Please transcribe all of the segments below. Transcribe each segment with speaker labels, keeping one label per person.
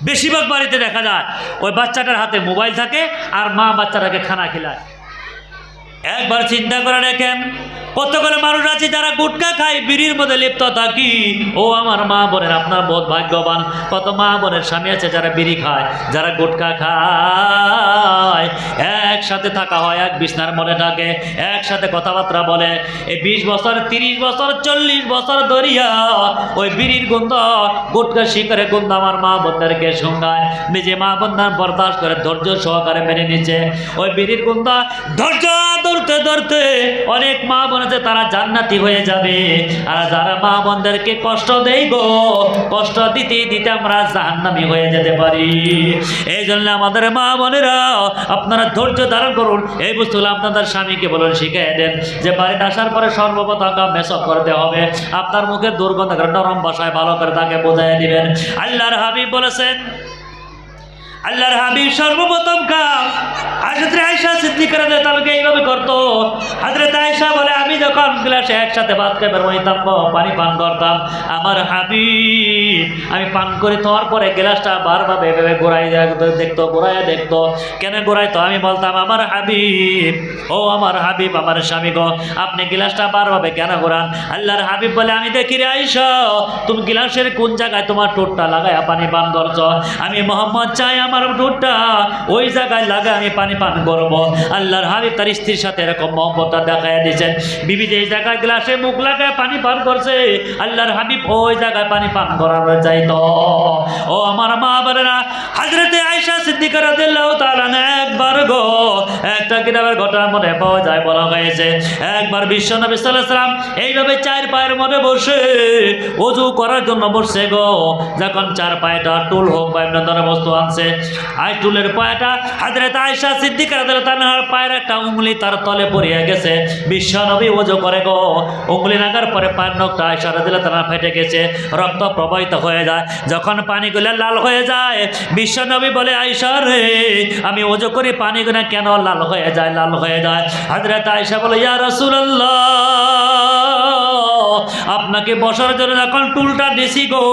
Speaker 1: বেশিরভাগ বাড়িতে দেখা যায় ওই বাচ্চাটার হাতে মোবাইল থাকে আর মা বাচ্চাটাকে খানা খিলায়। একবার চিন্তা করে দেখেন কতগুলো মানুষ আছে যারা গুটকা খায়, বিড়ির মধ্যে লিপ্ত থাকি। ও আমার মা বোনের, আপনার বহুত ভাগ্যবান। কত মা বোনের স্বামী আছে যারা বিড়ি খায়, যারা গুটকা খায়। একসাথে থাকা হয়, এক বিছনার মধ্যে থাকে, একসাথে কথাবার্তা বলে। এই 20 বছর 30 বছর 40 বছর ধরিয়া ওই বিড়ির গন্ধ, গুটকা শিকারের গন্ধ আমার মা বোনদেরকে শোনায়। নিজে মা বোনদের বরদাস্ত করে ধৈর্য সহকারে মেনে নিচ্ছে ওই বিড়ির গন্ধ। ধৈর্য ধরতে ধরতে অনেক মা বোন আছে তারা জান্নাতি হয়ে যাবে। আর যারা মা বোনদেরকে কষ্ট দেই গো, কষ্ট দিতে দিতে আমরা জাহান্নামী হয়ে যেতে পারি। এই জন্য আমাদের মা বোনেরা আপনারা ধৈর্য ধারণ করুন। এই বস্তুগুলো আপনাদের স্বামীকে বলুন, শিখিয়ে দেন যে বাড়িতে আসার পরে সর্বপ্রথম মেসক করতে হবে। আপনার মুখে দুর্গন্ধ করে নরম ভাষায় ভালো করে তাকে বোঝাই দিবেন। আল্লাহর হাবিব বলেছেন, আল্লাহর হাবিব সর্বপ্রথম কাম হযরত আয়েশা সিদ্দিকা রাদিয়াল্লাহু তাআলাকে এইভাবে করতো। হযরত আয়েশা বলে, আমি যখন গ্লাসে একসাথে ভাত খাই বের হইতাম, পানি পান করতাম, আমার হাবিব আমি পান করে তোর পরে গ্লাসটা বারবার এভাবে ঘোরাইয়া দেখতো। কেন ঘোরাইতো? আমি বলতাম, আমার হাবিব, ও আমার হাবিব, আমার স্বামী গো, আপনি গ্লাসটা বারবার কেন ঘোরান? আল্লাহর হাবিব বলে, আমি দেখি রে আয়েশা, তুমি গ্লাসের কোন জায়গায় তোমার ঠোঁটটা লাগায়া পানি পান করছো। আমি মোহাম্মদ চাই আমার ঠোঁটটা ওই জায়গায় লাগা আমি পানি পান করবো। আল্লাহর হাবিব তার স্ত্রীর সাথে এরকম মহব্বতটা দেখায় দিয়েছেন। বিবি যে জায়গায় গ্লাসে মুখ লাগায় পানি পান করছে, আল্লাহর হাবিব ওই জায়গায় পানি পান করার চাইতো। ও আমার মা বোনেরা, হযরত আয়েশা সিদ্দিকা রাদিয়াল্লাহু তাআলা একবার গো, একটা কিতাবের ঘটনা মনে পাওয়া যায়, বলা হয়েছে একবার বিশ্ব নবী সাল্লাল্লাহু আলাইহি ওয়াসাল্লাম এইভাবে চার পায়ের মধ্যে বসে ওযু করার জন্য বসছে গো। যখন চার পায়টা টুল হোক বা এমন ধরনের বস্তু আনছে, আই টুলের পায়টা হযরত আয়েশা সিদ্দিকা রাদিয়াল্লাহু তাআলার পায়ের একটা উঙ্গলি তার তলে পড়িয়া গেছে। বিশ্ব নবী ওযু করে গো, উঙ্গলি লাগার পরে পায়ের নখটা আয়েশা রাদিয়াল্লাহু তাআলা ফেটে গেছে, রক্ত প্রবাহিত হয়ে যায়। যখন পানিগুলো লাল হয়ে যায়, বিশ্ব নবী বলে, আয়েশা রে, আমি ওযু করি পানিগুলো কেন লাল হয়ে যায়, লাল হয়ে যায়? হযরত আয়েশা বলে, ইয়া রাসূলুল্লাহ, আপনাকে বসার জন্য যখন টুলটা দিছি গো,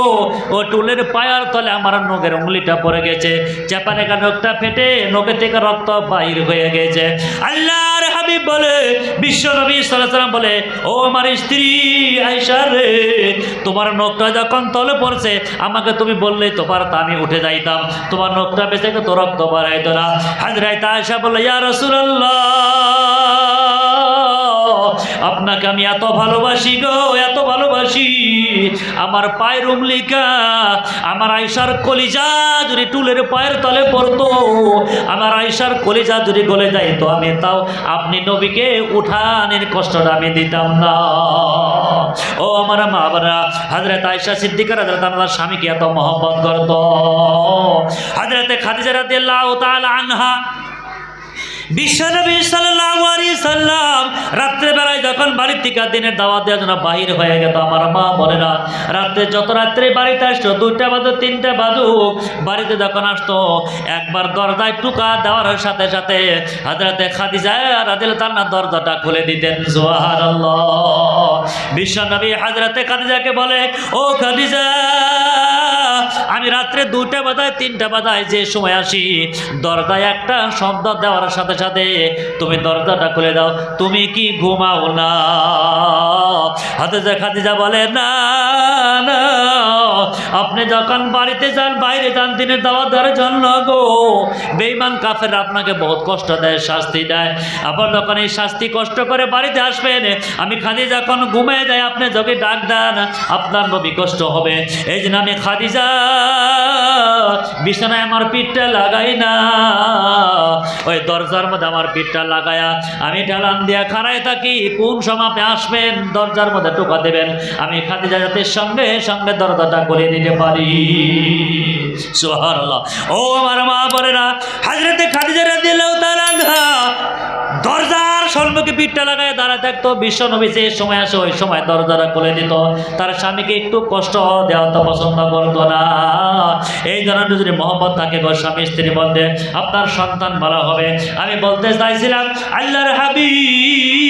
Speaker 1: ও টুলের পায়ার তলে আমার নখের উঙ্গলিটা পড়ে গেছে, চাপা রেখা নখটা ফেটে নখে থেকে রক্ত বাইর হয়ে গেছে। আল্লাহর হাবিব বলে, বিশ্ব নবী সাল্লাল্লাহু আলাইহি ওয়াসাল্লাম বলে, ও আমার স্ত্রী আয়েশা রে, তোমার নখটা যখন তলে পড়ছে আমাকে তুমি বললে তো পারতা, আমি উঠে যাইতাম, তোমার নখটা বেঁচে তো রক্ত বাড়াইতো না। হযরত আয়েশা বলল, ইয়া রাসূলুল্লাহ, আপনাকে আমি এত ভালোবাসি গো, এত ভালোবাসি, আমার পায়ের উঙ্গলিকা, আমার আয়েশার কলিজা যদি টুলের পায়ের তলে পড়তো, আমার আয়েশার কলিজা যদি গলে যাইতো, আমি তাও আপনি নবীকে উঠানের কষ্টটা আমি দিতাম না। ও আমার মা বোনেরা, হযরত আয়েশা সিদ্দিকা রাদিয়াল্লাহু তাআলা স্বামীকে এত মহব্বত করতো। হযরত খাদিজা রাদিয়াল্লাহু তাআলা আনহা, বিশ্বনবী সাল্লাল্লাহু আলাইহি সাল্লাম রাত্রে বেলায় যখন বাড়ির থেকে দিনের দাওয়াত দেওয়ার জন্য বাহির হয়ে গেত, আমার মা বোনেরা রাত্রে যত রাত্রে বাড়িতে আসতো, 2টা বাজুক 3টা বাজুক, বাড়িতে যখন আসতো একবার দরজায় টুকা দেওয়ার সাথে সাথে হযরত খাদিজা রাদিয়াল্লাহু তাআলা দরজাটা খুলে দিতেন। সুবহানাল্লাহ। বিশ্বনবী হযরত খাদিজাকে বলে, ও খাদিজা, আমি রাত্রে 2টা বাজায় 3টা বাজায় যে সময় আসি, দরজায় একটা শব্দ দেওয়ার সাথে সাথে তুমি দরজাটা খুলে দাও, তুমি কি ঘুমাও না? হযরত খাদিজা বলে, না না, আপনি যখন বাড়িতে যান, বাইরে যান দিনের দাওয়াত দেওয়ার জন্য গো, বেঈমান কাফের আপনাকে বহুত কষ্ট দেয়, শাস্তি দেয়। আবার যখন এই শাস্তি কষ্ট করে বাড়িতে আসবেন, আমি খাদিজা যখন ঘুমিয়ে যাই, আপনি যদি ডাক দেন, আপনার নবী কষ্ট হবে। এই জন্য আমি খাদিজা বিছানায় আমার পিঠটা লাগাই না, ওই দরজার মধ্যে আমার পিঠটা লাগায়া আমি ঢালান দিয়া খাড়ায় থাকি, কোন সময় আপনি আসবেন দরজার মধ্যে টোকা দেবেন, আমি খাদিজা যাতে সঙ্গে সঙ্গে দরজাটা খুলে দিতে পারি। সুবহানাল্লাহ। ও আমার মা বোনেরা, হযরত খাদিজা রাদিয়াল্লাহু তাআলা দরজার সম্মুখে পিঠটা লাগায় দাঁড়ায় থাকতো। বিশ্ব নবী যে সময় আসে ওই সময় দরজাটা খুলে দিত। তার স্বামীকে একটু কষ্ট দেওয়া তো পছন্দ করতো না। এই জন্য যদি মহব্বত থাকে গো স্বামী স্ত্রীর মধ্যে, আপনার সন্তান ভালো হবে। আমি বলতে চাইছিলাম, আল্লাহর হাবিব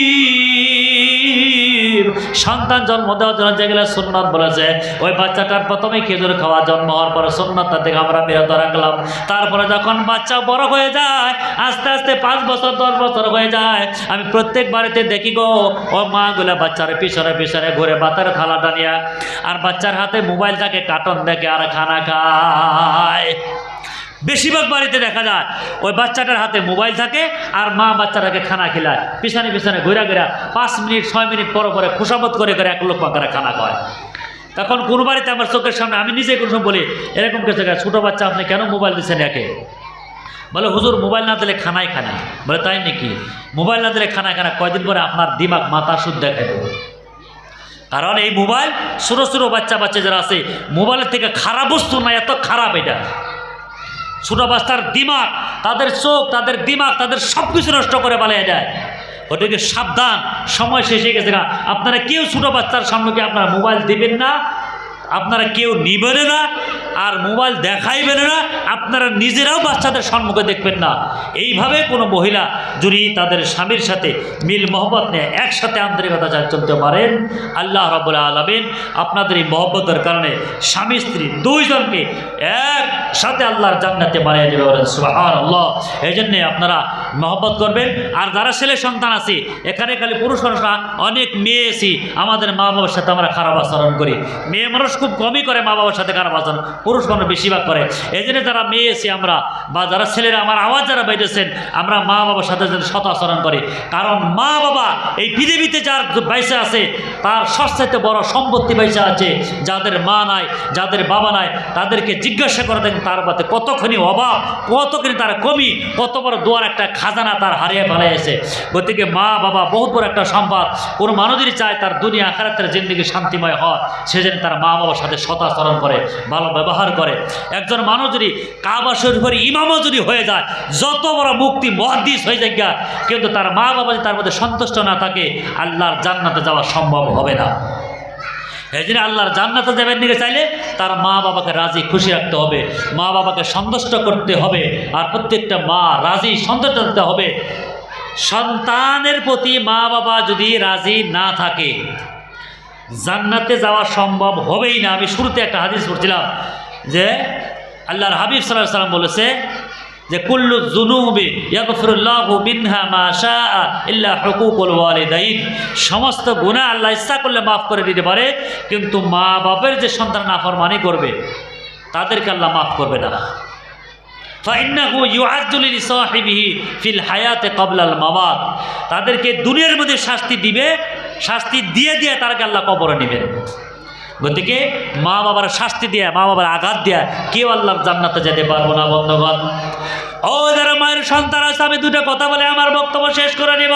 Speaker 1: সন্তান জন্ম দেওয়ার জন্য যেগুলো সুন্নাত বলেছে, ওই বাচ্চাটার প্রথমে খেজুর খাওয়া, জন্ম হওয়ার পরে সুন্নাতটা থেকে আমরা বিরত রাখলাম। তারপরে যখন বাচ্চা বড় হয়ে যায়, আস্তে আস্তে 5 বছর 10 বছর হয়ে যায়, আমি প্রত্যেক বাড়িতে দেখি গো, ও মাগুলা বাচ্চার পিছনে পিছনে ঘুরে বাতার থালাটা নিয়ে, আর বাচ্চার হাতে মোবাইল থাকে, কার্টুন দেখে আর খানা খায়। বেশিরভাগ বাড়িতে দেখা যায় ওই বাচ্চাটার হাতে মোবাইল থাকে আর মা বাচ্চাটাকে খানা খেলায়, পিছনে পিছনে ঘুরা ঘুরা 5 মিনিট 6 মিনিট পর পরে খুশামত করে করে এক লোক পাকারা খানা খায়। তখন কোনো বাড়িতে আমার চোখের সামনে, আমি নিজে কোনো সময় বলি এরকম কিছু, ছোটো বাচ্চা আপনি কেন মোবাইল দিচ্ছেন একে? বলে হুজুর মোবাইল না দিলে খানাই খানা। বলে তাই নাকি? মোবাইল না দিলে খানা খানা, কয়দিন পরে আপনার দিমাগ মাথা সুদ দেখাই দেবো। কারণ এই মোবাইল ছোটো ছোটো বাচ্চা যারা আছে, মোবাইলের থেকে খারাপ বস্তু না, এত খারাপ এটা। ছোটো বাচ্চার দিমাগ, তাদের চোখ, তাদের দিমাগ, তাদের সব কিছু নষ্ট করে পালিয়ে যায়। ওটাকে সাবধান, সময় শেষ হয়ে গেছে। আপনারা কেউ ছোটো বাচ্চার সামনে আপনারা মোবাইল দিবেন না, আপনারা কেউ নিবেন না, আর মোবাইল দেখাইবেন না, আপনারা নিজেরাও বাচ্চাদের সম্মুখে দেখবেন না। এইভাবে কোনো মহিলা যদি তাদের স্বামীর সাথে মিল মহব্বত নিয়ে একসাথে আন্তরিকতা চলতে পারেন, আল্লাহ রাব্বুল আলামিন আপনাদের এই মহব্বতের কারণে স্বামী স্ত্রী দুইজনকে একসাথে আল্লাহর জান্নাতে বানিয়ে দেবে, বলেন সুবহানাল্লাহ। এই জন্যে আপনারা মহব্বত করবেন। আর যারা ছেলে সন্তান আছে, এখানে খালি পুরুষ মানুষরা, অনেক মেয়ে আছি আমাদের মা বাবার সাথে আমরা খারাপ আচরণ করি। মেয়ে মানুষ খুব কমই করে মা বাবার সাথে খারাপ আচরণ, পুরুষ মানুষ বেশিরভাগ করে। এই জন্য যারা মেয়ে আছি আমরা, বা যারা ছেলেরা, আমার আওয়াজ যারা বাইরেছেন, আমরা মা বাবার সাথে যেন সৎ আচরণ করি। কারণ মা বাবা এই পৃথিবীতে যার বাইসা আছে, তার সবচেয়ে বড় সম্পত্তি বাইসা আছে। যাদের মা নাই, যাদের বাবা নাই, তাদেরকে জিজ্ঞাসা করে দেখেন তার বাতে কতখানি অভাব, কতখানি তার কমি, কত বড় দোয়ার একটা খাজানা তার হারিয়ে ফেলেছে। গতিকে মা বাবা বহুত বড় একটা সম্পদ। কোনো মানুষই চায় তার দুনিয়া আখিরাতের জিন্দেগি শান্তিময় হয়, সেজন্য তার মা বাবার সাথে সৎ আচরণ করে, ভালো ব্যবহার করে। একজন মানুষ যদি কাবা শরীফের ইমামও যদি হয়ে যায়, যত বড় মুক্তি মুহাদ্দিস হয়ে যায়, কিন্তু তার মা বাবা যদি তার মধ্যে সন্তুষ্ট না থাকে, আল্লাহর জান্নাতে যাওয়া সম্ভব হবে না। এই জন্য আল্লাহর জান্নাতে যাবেন দিকে চাইলে তার মা বাবাকে রাজি খুশি রাখতে হবে, মা বাবাকে সন্তুষ্ট করতে হবে। আর প্রত্যেকটা মা রাজি সন্তুষ্ট করতে হবে। সন্তানের প্রতি মা বাবা যদি রাজি না থাকে, জান্নাতে যাওয়া সম্ভব হবেই না। আমি শুরুতে একটা হাদিস পড়ছিলাম যে আল্লাহর হাবিব সাল্লাল্লাহু আলাইহি ওয়াসাল্লাম বলেছে যে কুল্লু যুনুবি ইয়াগফিরুল্লাহু মিনহা মা শাআ ইল্লা হুকুকুল ওয়ালিদাইন। সমস্ত গুনাহ আল্লাহ ইচ্ছা করলে মাফ করে দিতে পারে, কিন্তু মা বাবার যে সন্তান নাফরমানি করবে তাদেরকে আল্লাহ মাফ করবে না। ফাইন্নাহু ইউআদ্দু লিসাহিবিহি ফিল হায়াতি ক্বাবলাল মামাত। তাদেরকে দুনিয়ার মধ্যে শাস্তি দিবে, শাস্তি দিয়ে দিয়ে তারকে আল্লাহ কবরে নেবেন। গতিকে মা বাবার শাস্তি দেয়া, মা বাবার আঘাত দেয়া কেউ আল্লাহর জান্নাতে যেতে পারবো না। বন্ধুগণ, ও যারা মায়ের সন্তান আছে, আমি দুটো কথা বলে আমার বক্তব্য শেষ করে নেব।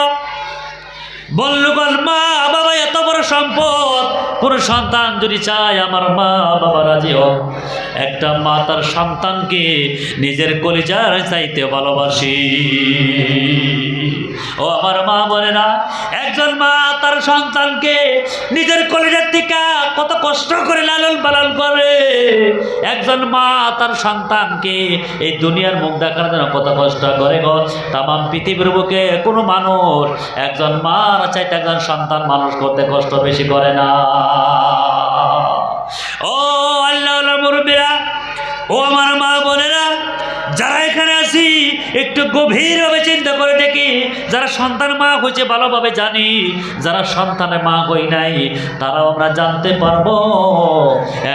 Speaker 1: বন্ধুগণ, মা বাবা এত বড় সম্পদ। পুরো সন্তান যদি চায় আমার মা বাবা রাজি হোক, একটা মা তার সন্তানকে নিজের কলিজার চাইতে ভালোবাসি। ও আমার মা বলে না, একজন মা তার সন্তানকে নিজের কলিজার থেকে কত কষ্ট করে লালন পালন করে। একজন মা তার সন্তানকে এই দুনিয়ার মুখ দেখার জন্য কত কষ্ট করে গো। তামাম পৃথিবীর বুকে কোনো মানুষ একজন মা চাইতে একজন সন্তান মানুষ করতে কষ্ট বেশি করে না। ও আল্লাহ মুরব্বিরা, ও আমার মা বোনেরা, যারা এখানে আছি একটু গভীরভাবে চিন্তা করে দেখি। যারা সন্তান মা হয়েছে ভালোভাবে জানি, যারা সন্তানের মা হই নাই তারাও আমরা জানতে পারবো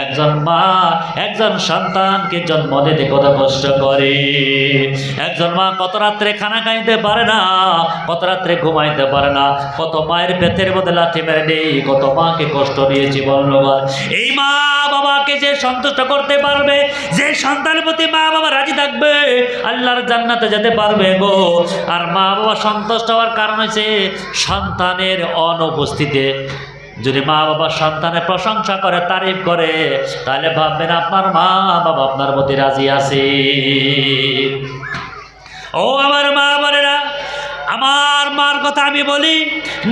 Speaker 1: একজন মা একজন সন্তানকে জন্ম দিতে কত কষ্ট করে। একজন মা কত রাত্রে খানা খাইতে পারে না, কত রাত্রে ঘুমাইতে পারে না, কত মায়ের পেটের মধ্যে লাথি মেরে নেই, কত মাকে কষ্ট দিয়েছি। বলবার এই মা বাবাকে যে সন্তুষ্ট করতে পারবে, যে সন্তানের প্রতি মা বাবা রাজি থাকবে, আল্লাহর জান্নাতে যেতে পারবে গো। আর মা বাবা সন্তুষ্ট হওয়ার কারণ হচ্ছে সন্তানের অনুপস্থিতিতে। যদি মা বাবা সন্তানের প্রশংসা করে, তারিফ করে, তাহলে ভাববেন আপনার মা বাবা আপনার প্রতি রাজি আছে। ও আমার মা বোনেরা, আমার আমার মার কথা আমি বলি,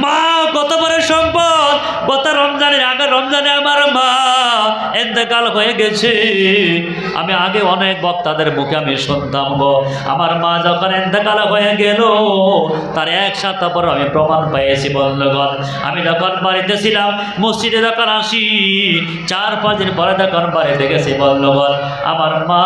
Speaker 1: মা কত বড় সম্পদ। গত রমজানের আগে রমজানে আমার মা ইন্তেকাল হয়ে গেছে। আমি আগে অনেক বক্তাদের মুখে আমি শুনতাম গো, আমার মা যখন ইন্তেকাল হয়ে গেল তার এক সপ্তাহ পর আমি প্রমাণ পেয়েছি বন্ধুগণ। আমি যখন বাড়িতে ছিলাম, মসজিদে যখন আসি, 4-5 দিন পরে যখন বাড়িতে গেছি বন্ধুগণ, আমার মা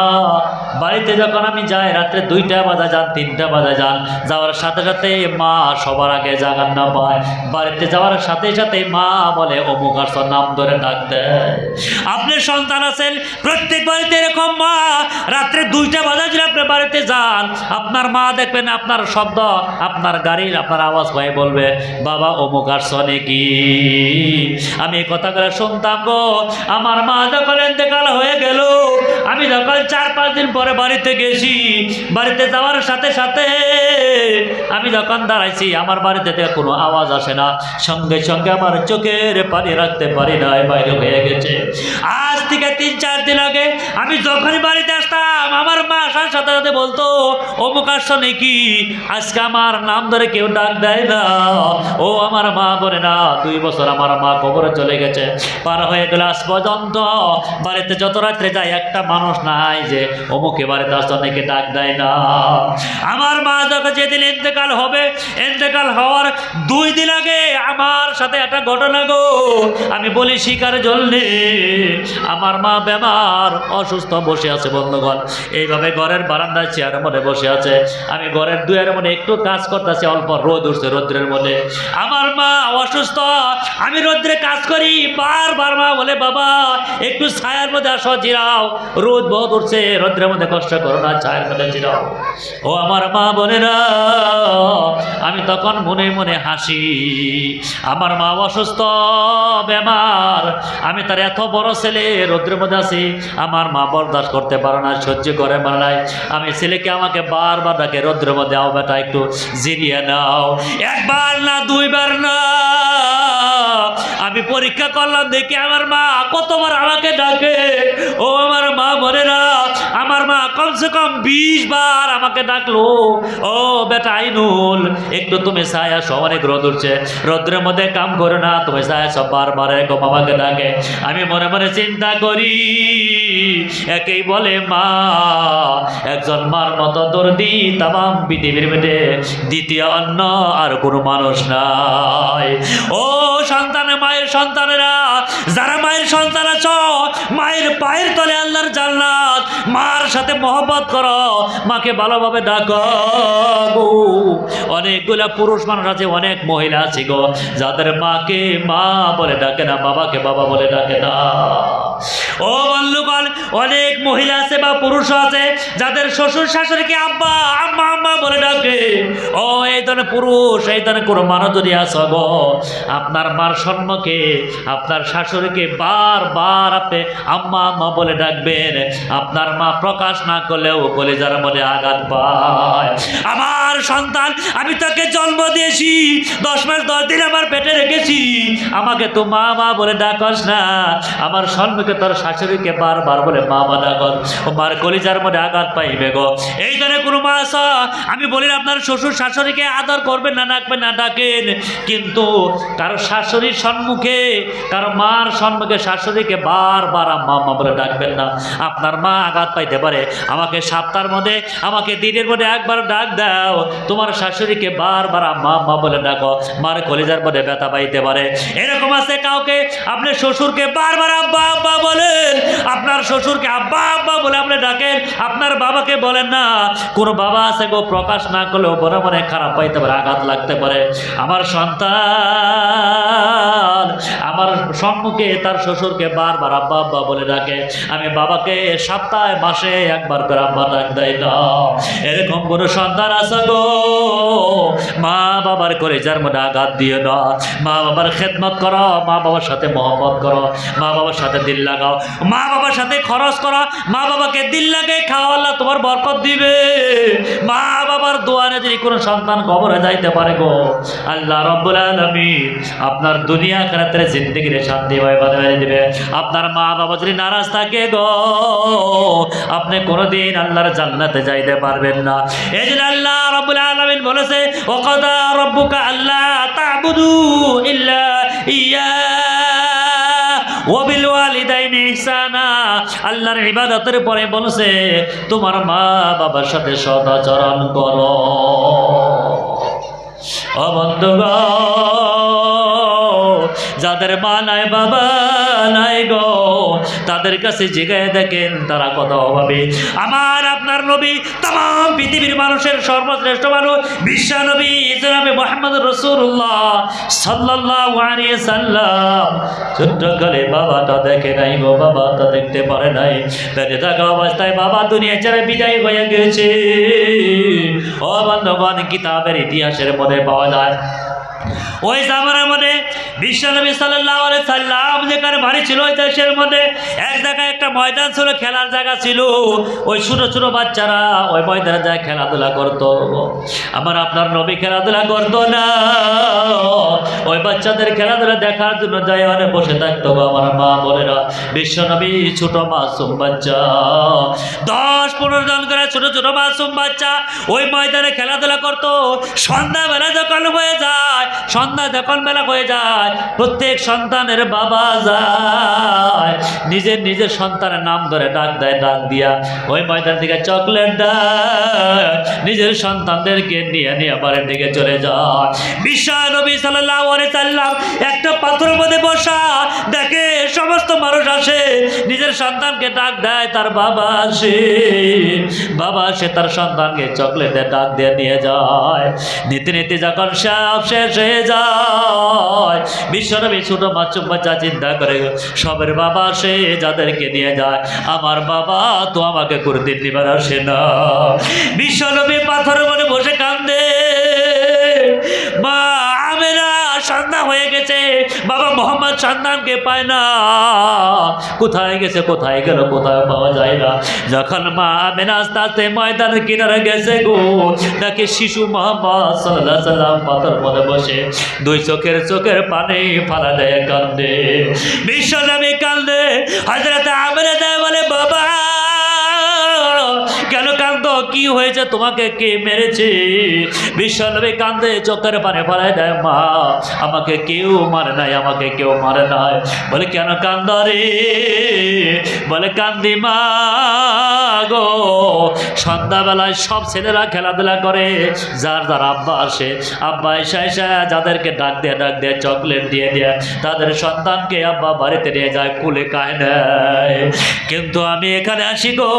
Speaker 1: বাড়িতে যখন আমি যাই, রাত্রে 2টা বাজা যান, 3টা বাজা যান, যাওয়ার সাথে সাথে মা সবার আগে জাগান না পায়। বাড়িতে যাওয়ার সাথে সাথে মা বলে অমুক আসর নাম ধরে ডাক দেয়। আপনার সন্তান আছেন, প্রত্যেক বাড়িতে এরকম মা রাত্রে 2টা বাজা যদি আপনি বাড়িতে যান, আপনার মা দেখবেন আপনার শব্দ, আপনার গাড়ির আপনার আওয়াজ পাই বলবে বাবা অমুক আসছে নাকি। আমি এই কথাগুলো শুনতাম গো। আমার মা যখন ইন্তেকাল হয়ে গেল, আমি যখন 4-5 দিন পরে বাড়িতে গেছি, বাড়িতে যাওয়ার সাথে সাথে আমি যখন দাঁড়াইছি, আমার বাড়িতে থেকে কোনো আওয়াজ আসে না, সঙ্গে সঙ্গে আমার চোখের পানি রাখতে পারি না, বাইরে হয়ে গেছে। আজ থেকে 3-4 দিন আগে আমি যখনই বাড়িতে আসতাম, আমার মা আসার সাথে সাথে বলতো অমুক আসছো নাকি। আজকে আমার নাম ধরে কেউ ডাক দেয় না। ও আমার মা বলে না, 2 বছর আমার মা কবরে চলে গেছে, পার হয়ে গেল, আজ পর্যন্ত বাড়িতে যত রাত্রে যায় একটা মানুষ নাই যে অমুকে বাড়িতে আসতো নাকি ডাক দেয় না। আমার মা যখন যেদিন ইন্তেকাল হবে, ইন্তেকাল হওয়ার 2 দিন আগে আমার সাথে একটা ঘটনা গো, আমি বলি শিকার জ্বললে। আমার মা বেমার, অসুস্থ, বসে আছে বন্ধুগণ। এইভাবে ঘরের বারান্দায় চেয়ারের মধ্যে বসে আছে। আমি ঘরের দুয়ারের মধ্যে একটু কাজ করতেছি, অল্প রোদ উঠছে, রোদ্রের মধ্যে আমার মা অসুস্থ। আমি রোদ্রে কাজ করি, বারবার মা বলে বাবা একটু ছায়ার মধ্যে আসো, জিরাও, রোদ বহুত উঠছে, রোদ্রের মধ্যে কষ্ট করো না, ছায়ার মধ্যে জিরাও। ও আমার মা বলে না। আমি তখন মনে মনে হাসি। আমার মা অসুস্থ, বেমার, আমি তার এত বড় ছেলে, রোদ্রের মধ্যে আছি, আমার মা বরদাস্ত করতে পারে না, সহ্য করে পারে নাই। আমি ছেলেকে আমাকে বারবার ডাকে, রোদ্রের মধ্যে আও বেটা, একটু জিরিয়ে নাও। 1বার না 2বার না, আমি পরীক্ষা করলাম, দেখি আমার মা কতবার আমাকে ডাকে। ও আমার মা বলে না, আমার মা কমসে কম 20 বার আমাকে ডাকলো, ও বেটা আইনুল একটু তুমি ছায়া সব, অনেক রোদ উঠছে, রোদ্রের মধ্যে কাম করো না, তুমি ছায়া সব, বারবার এরকম আমাকে ডাকে। আমি মনে মনে চিন্তা করি, একেই বলে মা। একজন মার মতো দর্দি তামাম পৃথিবীর মধ্যে দ্বিতীয় অন্য আর কোনো মানুষ নাই। ও সন্তানে, মায়ের সন্তানেরা, যারা মায়ের সন্তান আছো, মায়ের পায়ের তলে আল্লাহর জান্নাত, মার সাথে মহব্বত করো, মাকে ভালোভাবে ডাকো গো। অনেকগুলা পুরুষ মানুষ আছে, অনেক মহিলা আছে গো, যাদের মাকে মা বলে ডাকে না, বাবাকে বাবা বলে ডাকে না। ও বন্ধুগণ, অনেক মহিলা আছে বা পুরুষ আছে যাদের শ্বশুর শাশুড়িকে আব্বা আম্মা আম্মা বলে ডাকে। ও এই ধরনের পুরুষ, এই ধরনের কোনো মানুষ যদি আসো গো, আপনার মার সম্মুখে আপনার শাশুড়িকে বারবার আপনি আম্মা আম্মা বলে ডাকবেন। আপনার মা প্রকাশ না করলেও কলিজার মধ্যে আঘাত পায়। আমার সন্তান, আমি তোকে জন্ম দিয়েছি, 10 মাস 10 দিন আমার পেটে রেখেছি, আমাকে তো মা মা বলে ডাকস না। আমার সম্মুখে তোর শাশুড়িকে বারবার বলে মা মা ডাকস, ও মার কলিজার মধ্যে আঘাত পাইবে গো। এই ধরনের কোনো মা আছে, আমি বলি আপনার শ্বশুর শাশুড়িকে আদর করবেন না, ডাকবেন না, ডাকেন, কিন্তু কারো শাশুড়ির সম্মুখে, কারো মার সম্মুখে শাশুড়িকে বারবার আম্মা আম্মা বলে ডাকবেন না। আপনার মা আঘাত পাইতে পারে, আমাকে সপ্তাহের মধ্যে, আমাকে দিনের মধ্যে একবার ডাক দাও, তোমার শাশুড়িকে বারবার আম্মা আম্মা বলে ডাকো, মার কলিজার মধ্যে ব্যথা পাইতে পারে। এরকম আছে কাউকে আপনি শ্বশুরকে বারবার আব্বা আব্বা বলেন, আপনার শ্বশুরকে আব্বা আব্বা বলে আপনি ডাকেন, আপনার বাবাকে বলেন না। কোনো বাবা আছে গো, প্রকাশ না করলেও মনে মনে খারাপ পাইতে পারে, আঘাত লাগতে পারে। আমার সন্তান আমার সম্মুখে তার শ্বশুরকে বারবার আব্বা আব্বা বলে ডাকে, আমি বাবাকে সপ্তাহে মাসে একবার করে আব্বা ডাক দেয় না। এরকম কোনো সন্তান আছে গো, মা বাবার কলিজার মধ্যে আঘাত দিও না। মা বাবার খেদমত করো, মা বাবার সাথে মহব্বত করো, মা বাবার সাথে দিল লাগাও, মা বাবার সাথে খরচ করো, মা বাবাকে দিল লাগে খাওয়া, আল্লাহ তোমার বরকত দিবে। মা বাবার দোয়ারে যদি কোনো সন্তান কবরে যাইতে পারে গো, আল্লাহ রাব্বুল আলামিন আপনার দুনিয়া আখিরাতের জিন্দেগির শান্তি বানিয়ে দিবে। আপনার মা বাবা যদি নারাজ থাকে গো, আপনি কোনোদিন আল্লাহর জান্নাতে যাইতে পারবেন না। এই জন্য আল্লাহ রাব্বুল আলামিন বলেছে, ওয়াকাদা রাব্বুকা আল্লা তা'বুদু ইল্লা ইয়া ওয়াবিল ওয়ালিদাইনি ইহসানা। আল্লাহর ইবাদতের পরে বলছে তোমার মা বাবার সাথে সদাচরণ করো। ও বন্ধুগণ, যাদের মা নাই বাবা নাই গো, তাদের কাছে জিজ্ঞাসা দেখেন তারা কত অভাবী। আমার আপনার নবী তাম পৃথিবীর মানুষের সর্বশ্রেষ্ঠ মানুষ বিশ্ব নবী জনাবে মুহাম্মদ রাসূলুল্লাহ সাল্লাল্লাহু আলাইহি সাল্লাম ছোট্টকালে বাবাটা দেখে নাই গো, বাবাটা দেখতে পারে নাই। বেঁচে থাকা অবস্থায় বাবা দুনিয়া ছেড়ে বিদায় হয়ে গেছে। ও বন্ধুগণ, কিতাবের ইতিহাসের মধ্যে পাওয়া যায় ওই জামানার মধ্যে বিশ্বনবী সাল্লাল্লাহু আলাইহি সাল্লাম যেখানে বাড়ি ছিল ওই দেশের মধ্যে এক জায়গায় একটা ময়দান ছিল, খেলার জায়গা ছিল। ওই ছোটো ছোটো বাচ্চারা ওই ময়দানে যায় খেলাধুলা করতো। আমার আপনার নবী খেলাধুলা করতো না, ওই বাচ্চাদের খেলাধুলা দেখার জন্য যায় অনেক বসে থাকতো। আমার মা বোনেরা, বিশ্বনবী ছোট মাসুম বাচ্চা 10-15 জন করে ছোট ছোট মাসুম বাচ্চা ওই ময়দানে খেলাধুলা করতো। সন্ধ্যাবেলা যখন হয়ে যায়, সন্ধ্যা যখন বেলা হয়ে যায়, প্রত্যেক সন্তানের বাবা যায় নিজের নিজের সন্তানের নাম ধরে ডাক দেয়, ডাক দিয়া ওই ময়দান থেকে চকলেট দেয়, নিজের সন্তানদেরকে নিয়ে নিয়ে বাড়ির দিকে চলে যায়। বিশ্ব নবী সাল্লাল্লাহু আলাইহি সাল্লাম একটা পাথরের মধ্যে বসা দেখে সমস্ত মানুষ আসে, নিজের সন্তানকে ডাক দেয়, তার বাবা আসে, বাবা আসে তার সন্তানকে চকলেটে ডাক দিয়ে নিয়ে যায়। নীতি নীতি যখন সব শেষ হয়ে যায়, বিশ্বনবী ছোট মাসুম বাচ্চা চিন্তা করে সবের বাবা আসে, যাদেরকে নিয়ে যায়, আমার বাবা তো আমাকে কোনদিন নিবার আসে না। বিশ্বনবী পাথরের মধ্যে বসে কান্দে, মা আমেনা সন্ধ্যা হয়ে গেছে, বাবা মোহাম্মদ সন্তানকে পায় না, কোথায় গেছে, কোথায় গেল, কোথায় পাওয়া যায় না। যখন মা আমেনা আস্তে আস্তে ময়দানের কিনারে গেছে গো, নাকি শিশু মোহাম্মদ সাল্লাল্লাহু আলাইহি সাল্লাম পাথর মধ্যে বসে দুই চোখের পানি ফালা দেয়, কান্দে। বিশ্বনবী কান্দে, হযরত আমেনা দেয় বলে, বাবা কেন কান্দো, কি হয়েছে, তোমাকে কে মেরেছে? বিশ্বনবী কান্দে, চোখের পানি ফেলায় দেয়, মা আমাকে কেউ মারে নাই, আমাকে কেউ মারে নাই। বলে কেন কান্দ রে? বলে কান্দি মা গো, সন্ধ্যাবেলায় সব ছেলেরা খেলাধুলা করে, যার যার আব্বা আসে, আব্বা এসে যাদেরকে ডাক দিয়ে চকলেট দিয়ে তাদের সন্তানকে আব্বা বাড়িতে নিয়ে যায়, কুলে কায় নেয়। কিন্তু আমি এখানে আসি গো,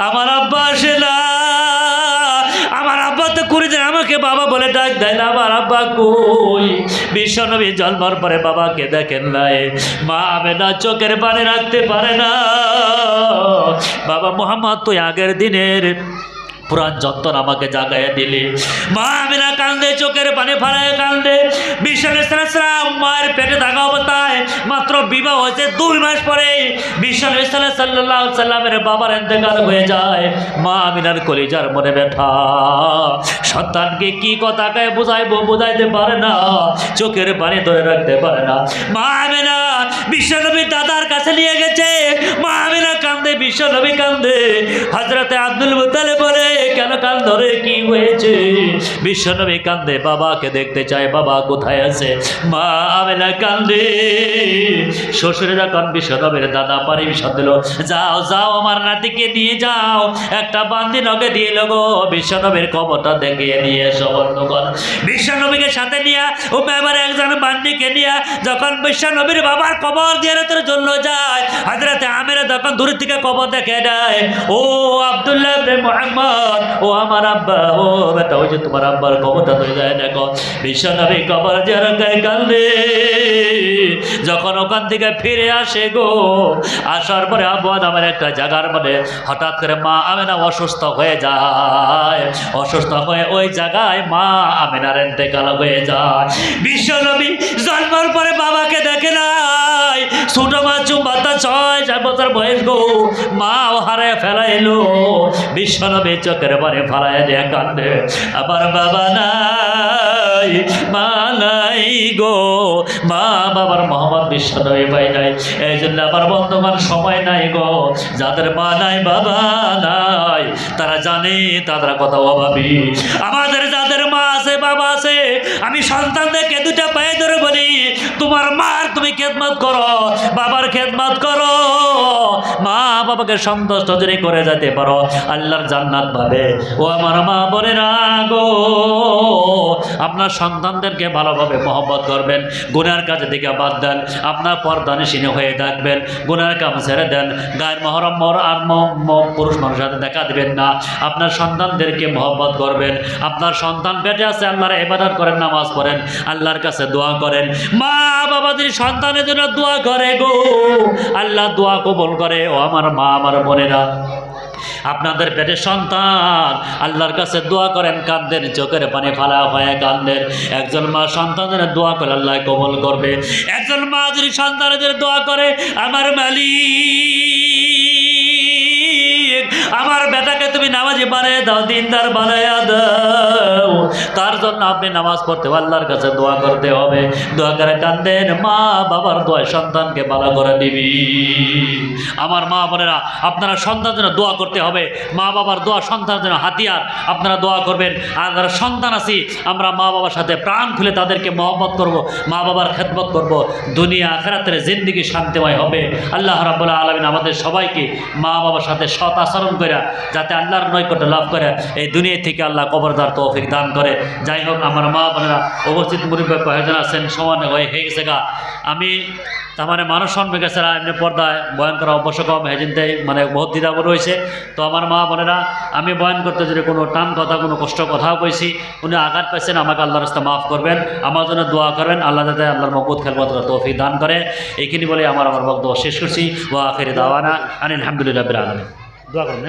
Speaker 1: আমার আব্বা আসে না, আমার আব্বা তো কুড়িদিন আমাকে বাবা বলে ডাক দেয় না, আমার আব্বা কই? বিশ্বনবী জন্মের পরে বাবাকে দেখেন নাই, মা আমেনা চোখের পানি রাখতে পারে না। বাবা মোহাম্মদ তুই আগের দিনের পুরান যন্ত্রণ আমাকে জাগাইয়া দিলি। মা আমেনা কান্দে, চোখের পানি ফালায় কান্দে। বিশ্বনবী সাল্লাল্লাহু আলাইহি সাল্লাম মায়ের পেটে থাকা অবস্থায় মাত্র বিবাহ হয়েছে 2 মাস পরে বিশ্বনবী সাল্লাল্লাহু আলাইহি সাল্লামের বাবার ইন্তেকাল হয়ে যায়। মা আমেনার কলিজার মনে ব্যথা, সন্তানকে কি কথা কয়ে বুঝাইতে পারে না, চোখের পানি ধরে রাখতে পারে না। মা আমেনা বিশ্বনবী দাদার কাছে নিয়ে গেছে, মা আমেনা কান্দে, বিশ্বনবী কান্দে। হযরতে আব্দুল মুত্তালিব বলে কেন কান্দ রে, কি হয়েছে? বিশ্বনবী কান্দে, বাবাকে দেখতে চায়, বাবা কোথায় আছে? মা আমেনা কান্দে। শ্বশুরে যখন বিশ্বনবীর দাদা পারমিশন দিল, যাও যাও আমার নাতিকে নিয়ে যাও, একটা বান্দি নগে দিয়ে লগো, বিশ্বনবীর কবরটা দেখিয়ে নিয়ে এসো। বন্ধুগণ, বিশ্বনবীকে সাথে নিয়ে ও এবারে একজন বান্দিকে নিয়ে যখন বিশ্বনবীর বাবার কবর জিয়ারতের জন্য যায়, হযরতে আমেনা তখন দূর থেকে কবর দেখে দেয়, ও আব্দুল্লাহ ইবনে মুহাম্মদ, ও আমার আব্বা, ও বেটা ওই যে তোমার আব্বার কবরটা হয়ে যায় দেখো। বিশ্বনবী কবর জিয়ারতে কান্দে। যখন ওখান থেকে ফিরে আসে গো, আসার পরে আবু আদমের একটা জায়গার মধ্যে হঠাৎ করে মা আমেনা অসুস্থ হয়ে যায়। অসুস্থ হয়ে ওই জায়গায় মা আমেনার ইন্তেকাল হয়ে যায়। বিশ্বনবী জন্মের পরে বাবাকে দেখে নাই। ছোট বাচ্চু বাচ্চা 6-7 বছর বয়স গো, মা ও হারে ফেলা এলো। বিশ্বনবী চোখের পানি ফালায় দিয়ে কান্দে, আবার বাবা নাই, মা নাই গো, মা বাবার মোহাম্মদ বিশ্বনবী পাই নাই। এই জন্য আমার বর্তমান সময় নাই গো। যাদের মা নাই বাবা নাই তারা জানে তারা কত অভাবী। আমাদের যাদের মা আছে বাবা আছে, আমি সন্তানদেরকে দুটা পায়ে ধরে বলি, তোমার মার তুমি খেদমত করো, বাবার খেদমত করো। মা বাবাকে সন্তুষ্ট যদি করে যেতে পারো আল্লাহর জান্নাত পাবে। ও আমার মা বোনেরা গো, আপনার সন্তানদেরকে ভালোভাবে মহব্বত করবেন, গুনার কাজে দিকে বাদ দেন, আপনার পর্দানিশীন হয়ে থাকবেন, গুনার কাম ছেড়ে দেন, গায়ের মহরম মর আর পুরুষ মানুষের সাথে দেখা দিবেন না। আপনার সন্তানদেরকে মহব্বত করবেন। আপনার সন্তান পেটে আছে, আল্লাহর ইবাদত করেন, নামাজ পড়েন, আল্লাহর কাছে দোয়া করেন। মা বাবা যদি সন্তানের জন্য দোয়া করে গো, আল্লাহ দোয়া কবুল করে। ও আমার মা আমার বোনেরা, আপনাদের পেটে সন্তান, আল্লাহর কাছে দোয়া করেন, কাঁদেন, চোখের পানি ফালা হয়ে কাঁদেন। একজন মা সন্তানের দোয়া করে আল্লাহ কবুল করবে। একজন মা যদি সন্তানের দোয়া করে, আমার মালিক আমার বেটাকে তুমি নামাজি বানিয়ে দাও, দিনদার বানাইয়া দাও, তার জন্য আপনি নামাজ পড়তে আল্লাহর কাছে দোয়া করতে হবে। দোয়া করে কাঁদেন, মা বাবার দোয়া সন্তানকে ভালো করে দিবি। আমার মা বোনেরা, আপনারা সন্তানের জন্য দোয়া করতে হবে। মা বাবার দোয়া সন্তানের জন্য হাতিয়ার, আপনারা দোয়া করবেন। আর যারা সন্তান আছি আমরা মা বাবার সাথে প্রাণ খুলে তাদেরকে মহব্বত করব, মা বাবার খেদমত করব, দুনিয়া আখিরাতের জিন্দেগি শান্তিময় হবে। আল্লাহ রাব্বুল আলামিন আমাদের সবাইকে মা বাবার সাথে সৎ আচরণ করে যাতে আল্লাহর নৈকট্য লাভ করে, এই দুনিয়া থেকে আল্লাহ কবরদার তৌফিক দান করে। যাই হোক, আমার মা বোনেরা, উপস্থিত মুরব্বী কয়েকজন আছেন, সমান হয়ে গেছে গা। আমি তার মানে মানুষ শুনবে গেছে এমনি পর্দায় বয়ান করা অবশ্য কম হেজিনতে মানে বহুত দ্বিধাব রয়েছে। তো আমার মা বোনেরা, আমি বয়ান করতে যদি কোনো টান কথা কোনো কষ্ট কথাও কইছি, উনি আঘাত পাইছেন, আমাকে আল্লাহর রাস্তা মাফ করবেন, আমার জন্য দোয়া করবেন, আল্লাহ যাতে আল্লাহর মকবুল খেলবত তৌফিক দান করে। এইখানে বলে আমার বক্তব্য শেষ করছি। ওয়া আখির দাওয়ানা আনিল হামদুলিল্লাহি রাব্বিল আলামিন। দোয়া করুন।